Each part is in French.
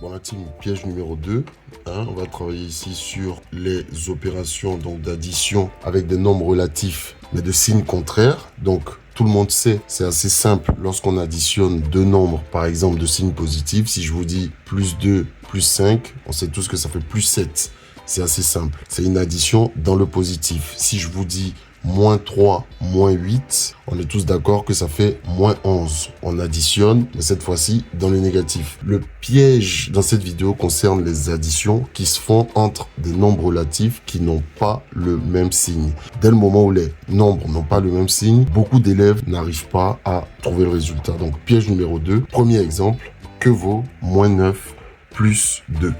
pour la team piège numéro 2, on va travailler ici sur les opérations d'addition avec des nombres relatifs, mais de signes contraires. Donc, tout le monde sait, c'est assez simple lorsqu'on additionne deux nombres, par exemple de signes positifs. Si je vous dis plus 2, plus 5, on sait tous que ça fait plus 7. C'est assez simple. C'est une addition dans le positif. Si je vous dis moins 3, moins 8, on est tous d'accord que ça fait moins 11. On additionne, mais cette fois-ci dans le négatif. Le piège dans cette vidéo concerne les additions qui se font entre des nombres relatifs qui n'ont pas le même signe. Dès le moment où les nombres n'ont pas le même signe, beaucoup d'élèves n'arrivent pas à trouver le résultat. Donc piège numéro 2, premier exemple, que vaut moins 9 plus 2?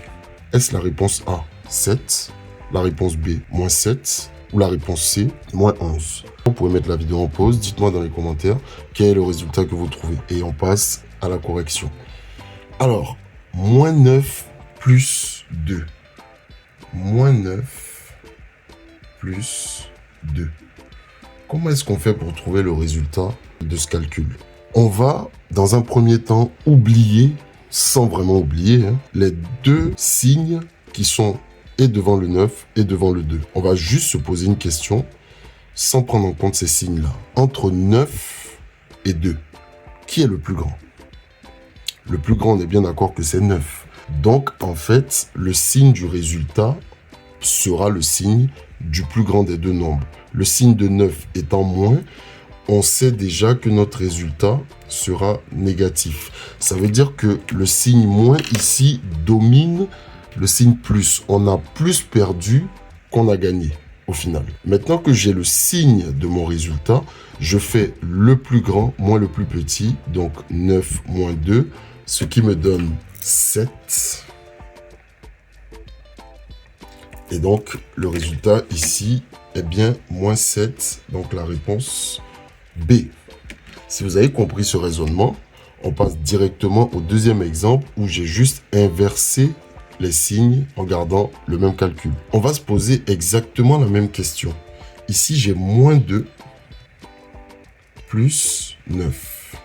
Est-ce la réponse A, 7, la réponse B, moins 7, ou la réponse C, moins 11. Vous pouvez mettre la vidéo en pause, dites-moi dans les commentaires quel est le résultat que vous trouvez. Et on passe à la correction. Alors, moins 9 plus 2. Moins 9 plus 2. Comment est-ce qu'on fait pour trouver le résultat de ce calcul? On va, dans un premier temps, oublier, sans vraiment oublier, les deux signes qui sont et devant le 9 et devant le 2. On va juste se poser une question sans prendre en compte ces signes-là. Entre 9 et 2, qui est le plus grand? Le plus grand, on est bien d'accord que c'est 9. Donc, en fait, le signe du résultat sera le signe du plus grand des deux nombres. Le signe de 9 étant moins, on sait déjà que notre résultat sera négatif. Ça veut dire que le signe moins ici domine le signe plus. On a plus perdu qu'on a gagné au final. Maintenant que j'ai le signe de mon résultat, je fais le plus grand moins le plus petit, donc 9 moins 2, ce qui me donne 7. Et donc, le résultat ici est bien moins 7, donc la réponse B. Si vous avez compris ce raisonnement, on passe directement au deuxième exemple où j'ai juste inversé les signes en gardant le même calcul. On va se poser exactement la même question. Ici, j'ai moins 2 plus 9.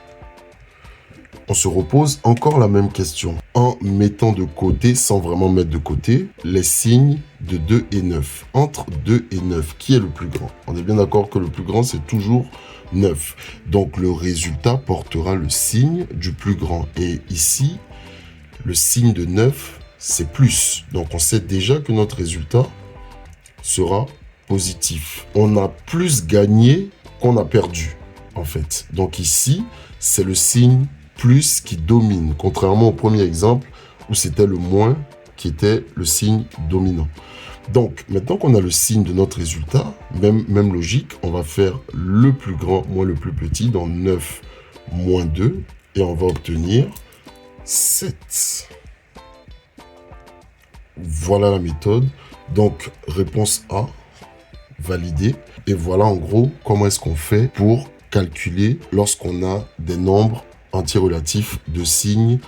On se repose encore la même question en mettant de côté, sans vraiment mettre de côté, les signes de 2 et 9. Entre 2 et 9, qui est le plus grand? On est bien d'accord que le plus grand, c'est toujours 9. Donc, le résultat portera le signe du plus grand. Et ici, le signe de 9, c'est plus. Donc, on sait déjà que notre résultat sera positif. On a plus gagné qu'on a perdu, en fait. Donc, ici, c'est le signe plus qui domine, contrairement au premier exemple où c'était le moins qui était le signe dominant. Donc, maintenant qu'on a le signe de notre résultat, même logique, on va faire le plus grand moins le plus petit, dans 9 moins 2, et on va obtenir 7. Voilà la méthode. Donc, réponse A, validée. Et voilà en gros comment est-ce qu'on fait pour calculer lorsqu'on a des nombres entiers relatifs de signes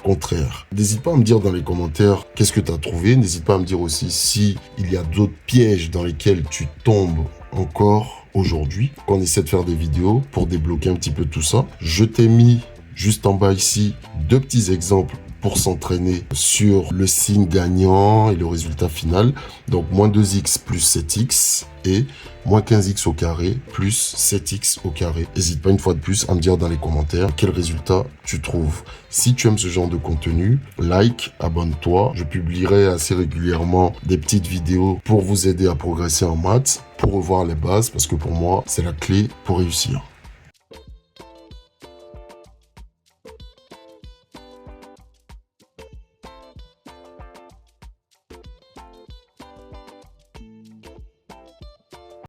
contraires. N'hésite pas à me dire dans les commentaires qu'est-ce que tu as trouvé. N'hésite pas à me dire aussi si il y a d'autres pièges dans lesquels tu tombes encore aujourd'hui. Qu'on essaie de faire des vidéos pour débloquer un petit peu tout ça. Je t'ai mis juste en bas ici deux petits exemples pour s'entraîner sur le signe gagnant et le résultat final. Donc, moins 2x plus 7x et moins 15x au carré plus 7x au carré. N'hésite pas une fois de plus à me dire dans les commentaires quel résultat tu trouves. Si tu aimes ce genre de contenu, like, abonne-toi. Je publierai assez régulièrement des petites vidéos pour vous aider à progresser en maths, pour revoir les bases, parce que pour moi, c'est la clé pour réussir.